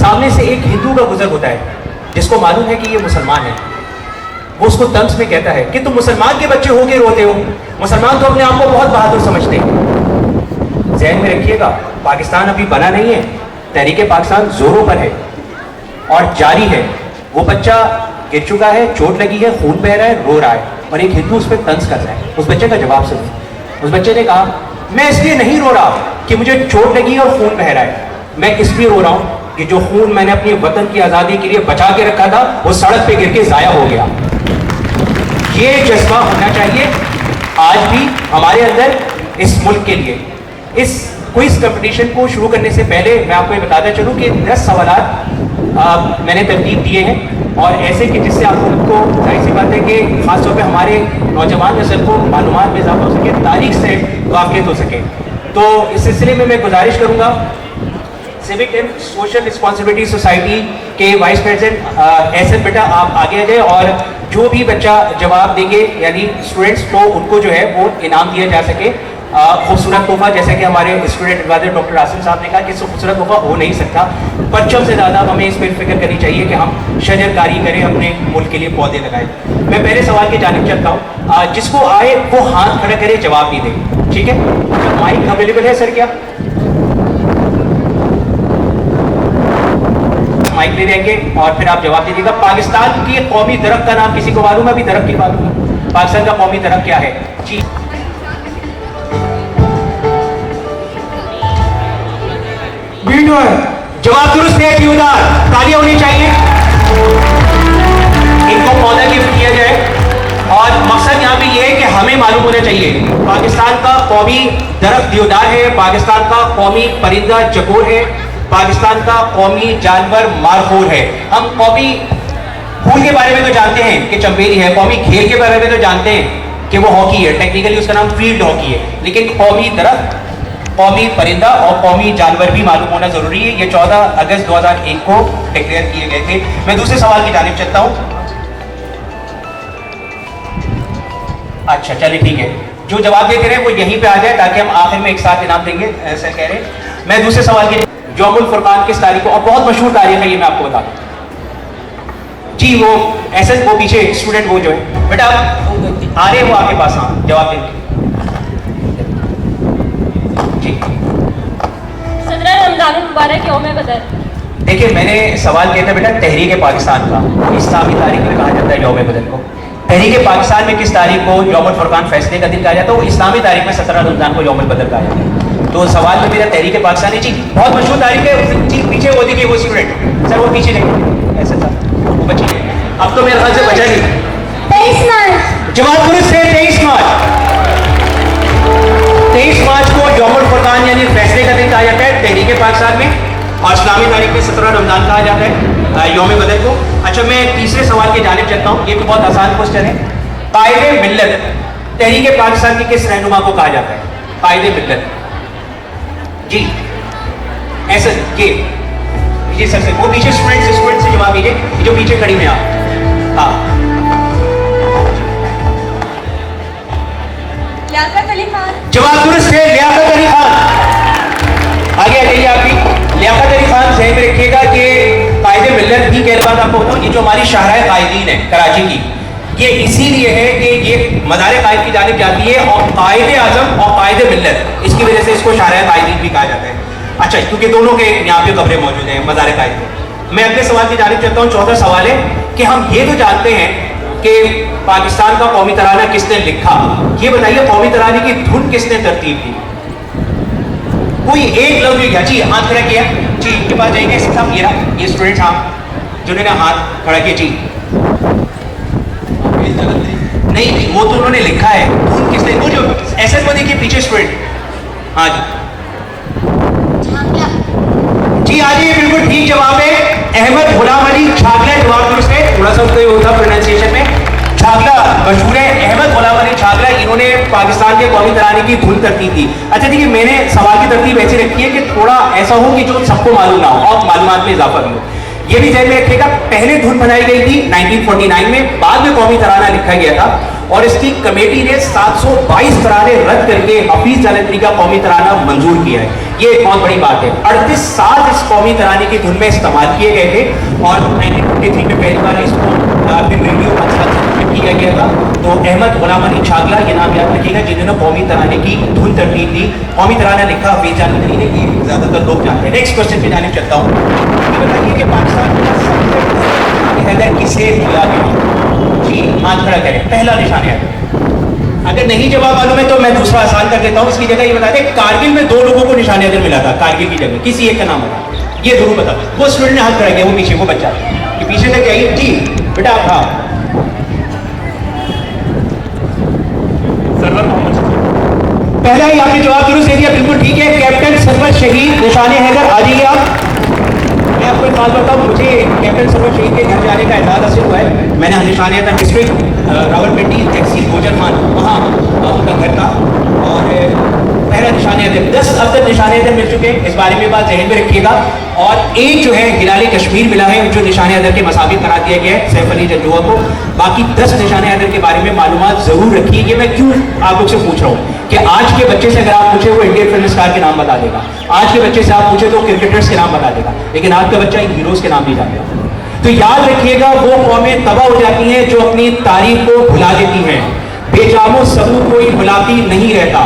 सामने से एक हिंदू का गुजर होता है जिसको मालूम है कि ये मुसलमान है, वो उसको तंज में कहता है कि तुम मुसलमान के बच्चे होके रोते हो, मुसलमान तो अपने आप को बहुत बहादुर समझते हैं। ज़हन में रखिएगा, पाकिस्तान अभी बना नहीं है, तहरीक पाकिस्तान जोरों पर है और जारी है। वो बच्चा गिर चुका है, चोट लगी है, खून बह रहा है, रो रहा है, और एक हिंदू उस पर तंज कर रहा है। उस बच्चे का जवाब सुनिए। उस बच्चे ने कहा, मैं इसलिए नहीं रो रहा कि मुझे चोट लगी है और खून बह रहा है, मैं इसलिए रो रहा हूं कि जो खून मैंने अपने वतन की आज़ादी के लिए बचा के रखा था वो सड़क पे गिर के ज़ाया हो गया। ये जज्बा होना चाहिए आज भी हमारे अंदर इस मुल्क के लिए। इस क्विज कंपटीशन को शुरू करने से पहले मैं आपको ये बताता चलूं कि 10 सवालात मैंने तरतीब दिए हैं, और ऐसे कि जिससे आप उनको जाहिर सी बात है कि खासतौर पे हमारे नौजवान नस्ल को मालूमात में इजाफा हो सके, तारीख से वाकिफ हो सके। तो इस सिलसिले में मैं गुजारिश करूँगा civic and social responsibility society के वाइस प्रेसिडेंट एसएन बेटा आप आगे आ जाए, और जो भी बच्चा जवाब देंगे यानी स्टूडेंट्स को उनको जो है वो इनाम दिया जा सके, खूबसूरत तोहफा। जैसे कि हमारे स्टूडेंट एडवाइजर डॉक्टर आसिम साहब ने कहा कि इससे खूबसूरत तोहफा हो नहीं सकता, परचम से ज़्यादा हमें इस पर फिक्र करनी चाहिए कि हम शजरकारी करें, अपने मुल्क के लिए पौधे लगाएं। मैं पहले सवाल की जानिब चलता हूँ, जिसको आए वो हाथ खड़ा करे, जवाब भी दे, ठीक है? माइक अवेलेबल है सर? क्या माइक ले जाएंगे और फिर आप जवाब दीजिएगा। पाकिस्तान की कौमी दरख्त का नाम किसी को मालूम है? अभी दरख्त की मालूम है? पाकिस्तान का कौमी दरख्त क्या है जी? जवाब दुरुस्त है, देवदार। तालियां होनी चाहिए। इनको पौधा गिफ्ट किया जाए, और मकसद यहाँ पे ये है कि हमें मालूम होना चाहिए पाकिस्तान का कौमी दरख्त देवदार है, पाकिस्तान का कौमी परिंदा चकोर है, पाकिस्तान का कौमी जानवर मारखोर है। हम कौमी फूल के बारे में तो जानते हैं कि चंबेली है, कौमी खेल के बारे में तो जानते हैं कि वो हॉकी है, टेक्निकली उसका नाम फील्ड हॉकी है, लेकिन कौमी दरख्त, कौमी परिंदा और कौमी जानवर भी मालूम होना जरूरी है। ये 14 अगस्त 2001 को डिक्लेयर किए गए थे। मैं दूसरे सवाल की जानिब चलता हूँ। अच्छा चलिए ठीक है, जो जवाब देते रहे वो यहीं पे आ जाए ताकि हम आखिर में एक साथ इनाम देंगे, सर कह रहे हैं। मैं दूसरे सवाल की, यौमुल फुरकान किस तारीख को, और बहुत मशहूर तारीख है ये, मैं आपको बता दूं जी। वो ऐसे वो पीछे स्टूडेंट वो जो है बेटा आ रहे हैं, वो आपके पास, हाँ जवाब देंगे जी। 17 रमजान मुबारक यौम बदर। देखिए मैंने सवाल किया था बेटा तहरीक पाकिस्तान का, इस्लामी तारीख में कहा जाता है यौम बदर को। तहरीक पाकिस्तान में किस तारीख को यौमुल फुरकान फैसले का दिन कहा जाता है? वो इस्लामी तारीख में 17 रमजान को यौमुल बदर कहा जाता है। तो सवाल में मेरा तहरीक पाकिस्तान है जी, बहुत मशहूर तारीख है जी। पीछे वो देखिए वो स्टूडेंट, सर वो पीछे देखिए, ऐसा था वो बच्ची, अब तो मेरे ख्याल से बचा नहीं। 23 मार्च। जवाब दुरुस्त है, 23 मार्च। 23 मार्च को यौमुल फुरकान यानी फैसले का दिन कहा जाता है तहरीक पाकिस्तान में, और इस्लामी तारीख में 17 रमजान कहा जाता है यौम बदर को। अच्छा मैं तीसरे सवाल की जानिब चलता हूँ, ये भी बहुत आसान क्वेश्चन है। कायदे मिल्लत तहरीक पाकिस्तान के किस रहनुमा को कहा जाता है? कायदे मिल्लत जी, ऐसा ये सर से वो पीछे स्टूडेंट से जवाब दीजिए, जो पीछे खड़ी में आप। हाँ लियाकत अली खान। जवाब दुरुस्त है, लियाकत अली खान। आगे आ जाइए आप भी। लियाकत अली खान ज़हन में रखिएगा कि कायदे मिल्लत भी कह बात आपको बताऊँ, ये जो हमारी शाहराह कायदीन है कराची की, ये इसीलिए है कि ये मदार कायद की जानिब जाती है, और कायदे आज़म और कायदे मिल्लत, इसकी वजह से इसको शाहराह कायदीन भी कहा जाता है। अच्छा क्योंकि दोनों के यहाँ पे कब्रें मौजूद हैं मदार कायद में। मैं अगले सवाल की जानिब चलता हूँ। 14 सवाल है कि हम ये तो जानते हैं कि पाकिस्तान का कौमी तराना किसने लिखा, ये बताइए कौमी तराने की धुन किसने तरतीब दी? कोई एक लफ्ज भी क्या जी? हाथ खड़ा किया जी, इनके पास जाएंगे साहब, ये स्टूडेंट साहब जिन्होंने हाथ खड़ा किया जी। नहीं वो तो उन्होंने लिखा है, धुन किसने, वो जो ऐसे वो देखिए पीछे स्टूडेंट, हाँ जी आ जाइए, बिल्कुल ठीक जवाब है अहमद गुलाम अली छागला। जवाब दुरुस्त है, थोड़ा सा उसका होता प्रोनाउंसिएशन में, छागला मशहूर है, अहमद गुलाम अली छागला, इन्होंने पाकिस्तान के कौमी तराने की धुन तरतीब दी। अच्छा देखिए मैंने सवाल की तरतीब ऐसी रखी है कि थोड़ा ऐसा हो कि जो सबको मालूम ना हो और मालूमात में इजाफा भी हो। ये भी ध्यान में रखिएगा, पहले धुन बनाई गई थी 1949 में, बाद में कौमी तराना लिखा गया था और इसकी कमेटी ने 722 तराने रद्द करके हफीज जालंधरी का कौमी तराना मंजूर किया है। ये एक बहुत बड़ी बात है। 38 साल इस कौमी तराने की धुन में इस्तेमाल किए गए थे और 1953 में पहली बार इसको रेडियो किया गया था। तो अहमद गुलाम अली छागला, ये नाम याद रखिएगा, जिन्होंने कौमी तराने की धुन तरतीब दी, कौमी तराना लिखा हफीज जालंधरी ने, ये ज्यादातर लोग जानते हैं। नेक्स्ट क्वेश्चन पे जाने चलता हूँ। बताइए कि पाकिस्तान का सबसे हैदर किसे दिया गया? जी, हाथ खड़ा करें, पहला निशान है। अगर नहीं जवाब मालूम है तो मैं दूसरा आसान कर देता हूँ। इसकी जगह ये बता दें, कारगिल में 2 लोगों को निशान हैदर मिला था, कारगिल की जगह किसी एक का नाम बता, ये जरूर बता। वो स्टूडेंट ने हाथ खड़ा किया, वो पीछे, वो बच्चा, ये पीछे तक जाइए। जी बेटा आप, हाँ, सरवर मोहम्मद, पहला ही आपने जवाब दुरुस्त दे दिया, बिल्कुल ठीक है। कैप्टन सरवर शहीद निशान हैदर, आ जाइए आप। मैं आपको एक बात बताऊं, मुझे कैप्टन सरवर शहीद के घर जाने का एहसास हासिल हुआ है। मैंने निशान हैदर डिस्ट्रिक्ट रावलपिंडी तहसील गोजर खान, वहाँ उनका घर था और पहला निशान हैदर। 10 अब तक निशान हैदर मिल चुके हैं, इस बारे में बात जहन में रखिएगा। और एक जो है हिलाल कश्मीर मिला है, जो निशान हैदर के मसाबिक करा दिया गया है सैफ अली जंजुआ को। बाकी 10 निशान हैदर के बारे में मालूमात जरूर रखिए। ये मैं क्यों आप लोग से पूछ रहा हूँ कि आज के बच्चे से अगर आप पूछे वो इंडियन फिल्म स्टार के नाम बता देगा, आज के बच्चे से आप पूछे तो क्रिकेटर्स के नाम बता देगा, लेकिन आज का बच्चा इन हीरोज के नाम नहीं जानेगा। तो याद रखिएगा, वो कौमें तबाह हो जाती हैं जो अपनी तारीख को भुला देती हैं। बेजामो सबू कोई बुलाती नहीं रहता,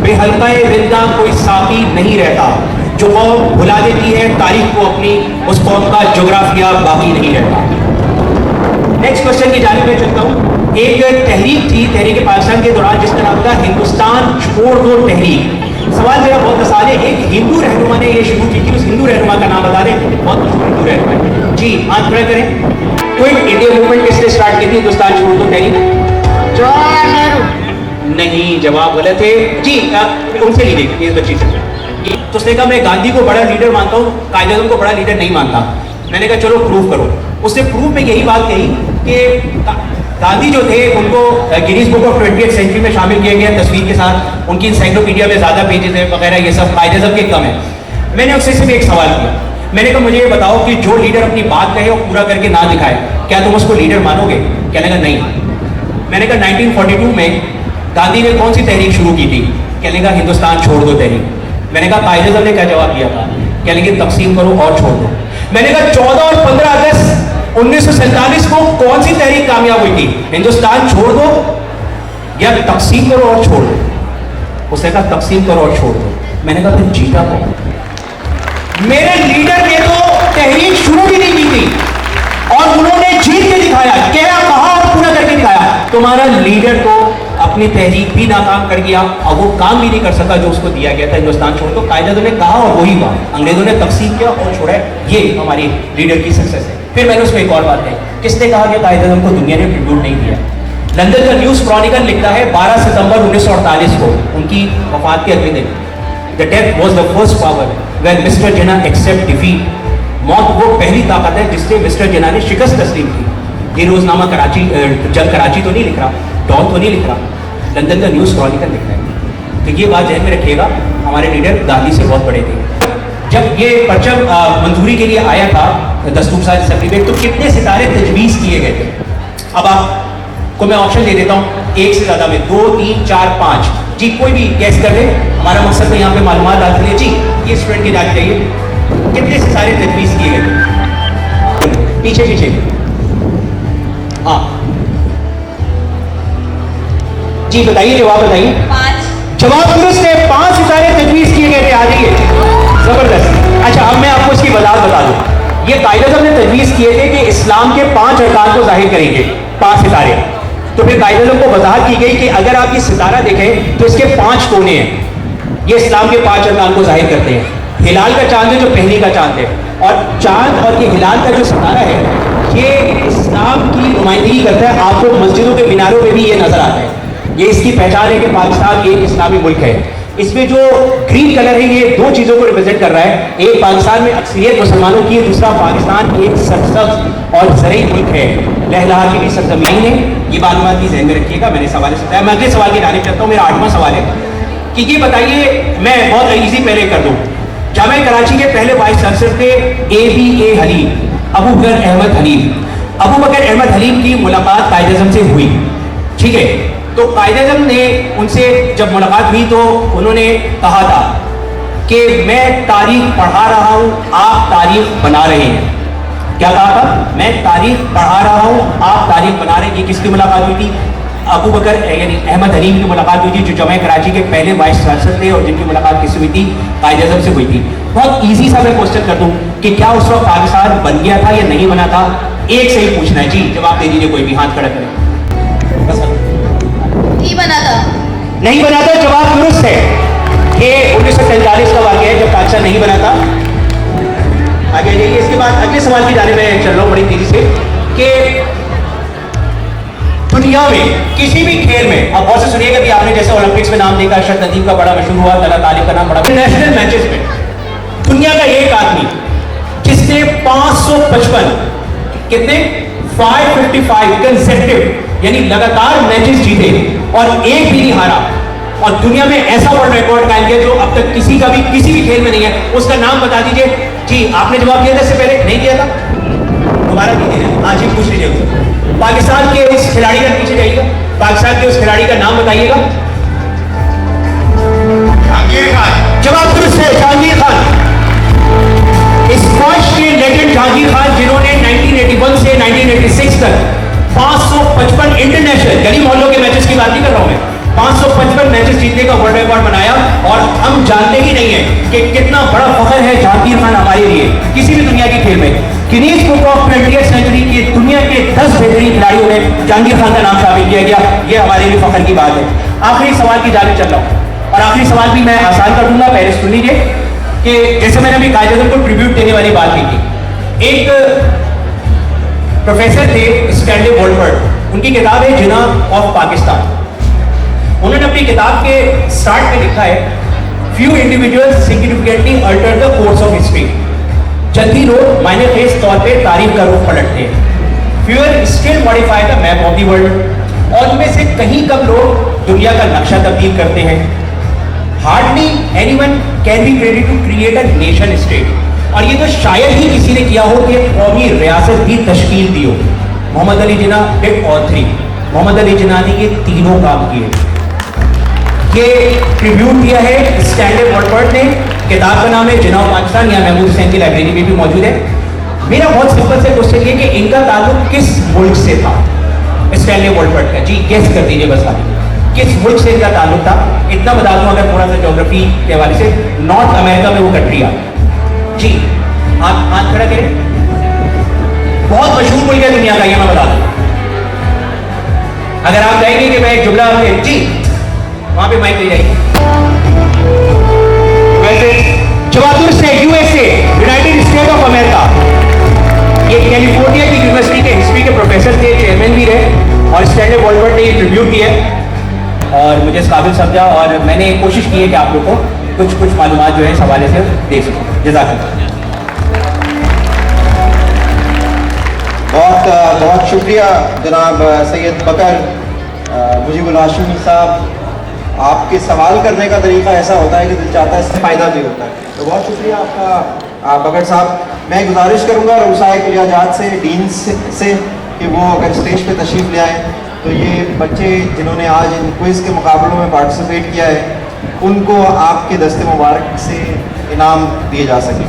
बेहल्काए रिंदा कोई साथी नहीं रहता। जो कौम भुला देती है तारीख को अपनी, उस कौम का जोग्राफिया बाकी नहीं रहता। नेक्स्ट क्वेश्चन की जानिब में चलता हूँ। एक तहरीक थी तहरीक पाकिस्तान के दौरान जिसका नाम था हिंदुस्तान छोड़ दो तहरीक। सवाल मेरा बहुत आसान है, एक हिंदू रहनुमा ने ये शुरू की थी, उस हिंदू रहनुमा का नाम बता दें, बहुत मशहूर हिंदू रहनुमा है। जी हाथ खड़ा करें। क्विट इंडिया मूवमेंट किसने स्टार्ट की थी हिंदुस्तान छोड़ दो तहरीक? जवाहरलाल नेहरू। नहीं, जवाब गलत है। जी उनसे लीजिए, इस बच्ची से। तो उसने कहा मैं गांधी को बड़ा लीडर मानता हूँ, कायदे को बड़ा लीडर नहीं मानता। मैंने कहा चलो प्रूव करो। उसने प्रूफ में यही बात कही कि गांधी जो थे उनको Guinness book of 20th century में शामिल किया गया तस्वीर के साथ, उनकी इंसाइक्लोपीडिया में ज़्यादा पेजेस है वगैरह, ये सब कायदे सब के कम है। मैंने उससे सिर्फ एक सवाल किया, मैंने कहा मुझे ये बताओ कि जो लीडर अपनी बात कहे और पूरा करके ना दिखाए, क्या तुम उसको लीडर मानोगे? कहने का नहीं। मैंने कहा 1942 में गांधी ने कौन सी तहरीक शुरू की थी? कहने का हिंदुस्तान छोड़ दो तहरीक। मैंने कहा कायदे सब ने क्या जवाब दिया था? कहने की तकसीम करो और छोड़ दो। मैंने कहा 14 और 15 अगस्त 1947 को कौन सी तहरीक कामयाब हुई थी? हिंदुस्तान छोड़ दो या तकसीम करो और छोड़ दो? उसने कहा तकसीम करो और छोड़ दो। मैंने कहा फिर जीता कौन? मेरे लीडर ने तो तहरीक शुरू भी नहीं की थी और उन्होंने जीत के दिखाया, कहा और पूरा करके दिखाया। तुम्हारा लीडर तो अपनी तहरीक भी नाकाम कर गया और वो काम भी नहीं कर सका जो उसको दिया गया था, हिंदुस्तान छोड़ दो। कायदे ने कहा और वही हुआ, अंग्रेजों ने तकसीम किया और छोड़ा। ये हमारी लीडर की सक्सेस है। फिर मैंने उसको एक और बात कही, किसने कहा कि कायदे को दुनिया ने ट्रिब्यूट नहीं दिया? लंदन का न्यूज क्रॉनिकल लिखता है 12 सितंबर 1948 को, उनकी वफात के अगले दिन, the death was the first power when mister Jinnah accept defeat. मौत वो पहली ताकत है जिससे मिस्टर जिन्ना ने शिकस्त तस्लीम की। ये रोजनामा कराची, जब कराची तो नहीं लिख रहा, डॉन तो नहीं लिख रहा, लंदन का न्यूज क्रॉनिकल लिख रहा है। तो ये बात ध्यान में रखिएगा, हमारे लीडर गांधी से बहुत बड़े थे। जब ये परचम मंजूरी के लिए आया था दस्तूर साज असेंबली में, तो कितने सितारे तजवीज़ किए गए थे? अब आपको मैं ऑप्शन दे देता हूँ, एक से ज़्यादा में, 2, 3, 4, 5। जी कोई भी गैस कर ले, हमारा मकसद तो यहाँ पे मालूमात हासिल है। जी ये स्टूडेंट की जांच चाहिए, कितने सितारे तजवीज़ किए गए? पीछे पीछे, हाँ जी बताइए, जवाब बताइए। 5। जवाब दुरुस्त है, 5 सितारे तजवीज़ किए गए थे। आ जाइए, जबरदस्त। अच्छा अब मैं आपको इसकी वजाहत बता दूं। ये कायदा साहब ने तजवीज़ किए थे कि इस्लाम के 5 अरकान को जाहिर करेंगे, 5 सितारे। तो फिर कायदा साहब को वजाहत की गई कि अगर आप ये सितारा देखें तो इसके 5 कोने हैं, ये इस्लाम के 5 अरकान को जाहिर करते हैं। हिलाल का चांद है जो पहली का चांद है, और चांद और ये हिलाल का जो सितारा है ये इस्लाम की नुमाइंदगी करता है। आपको मस्जिदों के मीनारों में भी ये नजर आता है। ये इसकी पहचान है कि पाकिस्तान एक इस्लामी मुल्क है। इसमें जो ग्रीन कलर है ये 2 चीज़ों को रिप्रेजेंट कर रहा है। एक पाकिस्तान में अक्सरियत मुसलमानों की है, दूसरा पाकिस्तान एक सरसब्ज और ज़रई मुल्क है, लहलहा की भी सरजमीन है। ये मालूमात भी ज़हन में रखिएगा। मैंने सवाल से बताया, मैं अगले सवाल की जानिब चलता हूँ। मेरा 8वां सवाल है कि ये बताइए, मैं बहुत ईजी पहले कर दूँ, जामिया कराची के पहले वाइस चांसलर थे A.B.A. हलीम। अबू बकर अहमद हलीम। अबू बकर अहमद हलीम की मुलाकात कायद आज़म से हुई, ठीक है। तो कायद आज़म ने उनसे जब मुलाकात हुई तो उन्होंने कहा था कि मैं तारीख पढ़ा रहा हूं, आप तारीख बना रहे हैं। क्या कहा था? मैं तारीख पढ़ा रहा हूं, आप तारीख बना रहे हैं। ये किसकी मुलाकात हुई थी? अबू बकर यानी अहमद हलीम की मुलाकात हुई थी, जो जमे कराची के पहले वाइस चांसलर थे और जिनकी मुलाकात किससे हुई थी? कायद आज़म से हुई थी। बहुत ईजी सा मैं क्वेश्चन कर दूं कि क्या उस वक्त पाकिस्तान बन गया था या नहीं बना था? एक से ही पूछना है जी, जवाब दे दीजिए, कोई भी हाथ खड़ा करे। नहीं बना था। नहीं बना था, जवाब दुरुस्त है। ये 1943 का वाक़या है जब पाकिस्तान नहीं बना था। आगे जाइए। इसके बाद अगले सवाल की जानिब मैं चल रहा हूँ बड़ी तेजी से कि दुनिया में किसी भी खेल में, अब बहुत से सुनिएगा कि आपने जैसे ओलंपिक्स में नाम देखा, अरशद नदीम का बड़ा मशहूर हुआ, तला तालिब का नाम बड़ा, इंटरनेशनल मैचेस में दुनिया का एक आदमी जिसने 555 कितने 555 कंसेक्टिव यानी लगातार मैचेस जीते और एक भी नहीं हारा, और दुनिया में ऐसा वर्ल्ड रिकॉर्ड कायम किया जो अब तक किसी का भी किसी भी खेल में नहीं है, उसका नाम बता दीजिए। जी आपने जवाब दिया था इससे पहले? नहीं दिया था, दोबारा कीजिए। हाँ जी पूछ लीजिए। पाकिस्तान के उस खिलाड़ी का पीछे जाइएगा, पाकिस्तान के उस खिलाड़ी का नाम बताइएगा। जहांगीर खान। जवाब दुरुस्त है, जहांगीर खान। स्क्वॉश के लेजेंड जहांगीर खान, जिन्होंने 1981 से 1986 तक 555 इंटरनेशनल गली मोहल्लों के मैचेस की बात नहीं कर रहा हूं मैं, 555 मैचेस जीतने का वर्ल्ड रिकॉर्ड बनाया। और हम जानते ही नहीं है कि कितना बड़ा फख्र है जहांगीर खान हमारे लिए किसी भी दुनिया के खेल में। Guinness book of 20th century के दुनिया के 10 बेहतरीन खिलाड़ियों में जहांगीर खान का नाम शामिल किया गया। यह हमारे लिए फख्र की बात है। आखिरी सवाल की जानिब चल रहा हूं और आखिरी सवाल भी मैं आसान कर दूंगा, पहले सुन लीजिए कि जैसे मैंने अभी कायद आज़म को ट्रिब्यूट देने वाली बात की थी, एक प्रोफेसर थे स्टैनली वोल्फर्ड, उनकी किताब है जिना ऑफ पाकिस्तान। उन्होंने अपनी किताब के स्टार्ट में लिखा है, few individuals significantly alter the course of history. चंद ही लोग मायने खेज तौर पे तारीख का रुख पलटते हैं। Fewer still modify the map of the world. और उनमें से कहीं कम लोग दुनिया का नक्शा तब्दील करते हैं। Hardly anyone can be credit to create a nation state. और ये तो शायद ही किसी ने किया हो कि कौमी रियासत भी तश्कील दी हो। Muhammad Ali Jinnah did all three. Muhammad Ali Jinnah ने ये तीनों काम किए। ये ट्रिब्यूट दिया है स्टैनली वोल्फर्ड ने, किताब का नाम है जिना ऑफ पाकिस्तान, यहाँ महमूद हुसैन की लाइब्रेरी में भी मौजूद है। मेरा बहुत सिंपल से क्वेश्चन ये कि इनका ताल्लुक किस मुल्क से था? स्टैनली वोल्फर्ड का, जी गेस कर दीजिए बस आप, किस मुल्क से इनका ताल्लुक था? इतना बता दूं अगर थोड़ा सा ज्योग्राफी के हवाले से, नॉर्थ अमेरिका में वो कंट्री आ। जी आप हाथ खड़ा करें। बहुत मशहूर मुल्क है दुनिया का, ये मैं बता दूं। अगर आप कहेंगे कि मैं एक जुमला, जी वहां पे माइक ले जाइए। वैसे जवाब दुरुस्त है, USA, United state of America. ये कैलिफोर्निया की यूनिवर्सिटी के हिस्ट्री के प्रोफेसर थे, चेयरमैन भी रहे, और स्टैनली वोल्फर्ड ने ये ट्रिब्यूट दिया और मुझे इस काबिल समझा, और मैंने कोशिश की है कि आप लोग को कुछ मालूमात जो है इस हवाले से दे सकूं। जज़ाकल्लाह। बहुत शुक्रिया जनाब सैयद बकर मुजीबुल हाशिमी साहब। आपके सवाल करने का तरीका ऐसा होता है कि दिल चाहता है, इससे फ़ायदा भी होता है। तो बहुत शुक्रिया आपका बकर साहब। मैं गुजारिश करूँगा रुसाए कुलियाजात से, डीन से कि वो अगर स्टेज पे तशरीफ़ ले आएँ, तो ये बच्चे जिन्होंने आज इन क्विज़ के मुकाबलों में पार्टिसिपेट किया है, उनको आपके दस्ते मुबारक से इनाम दिए जा सकें।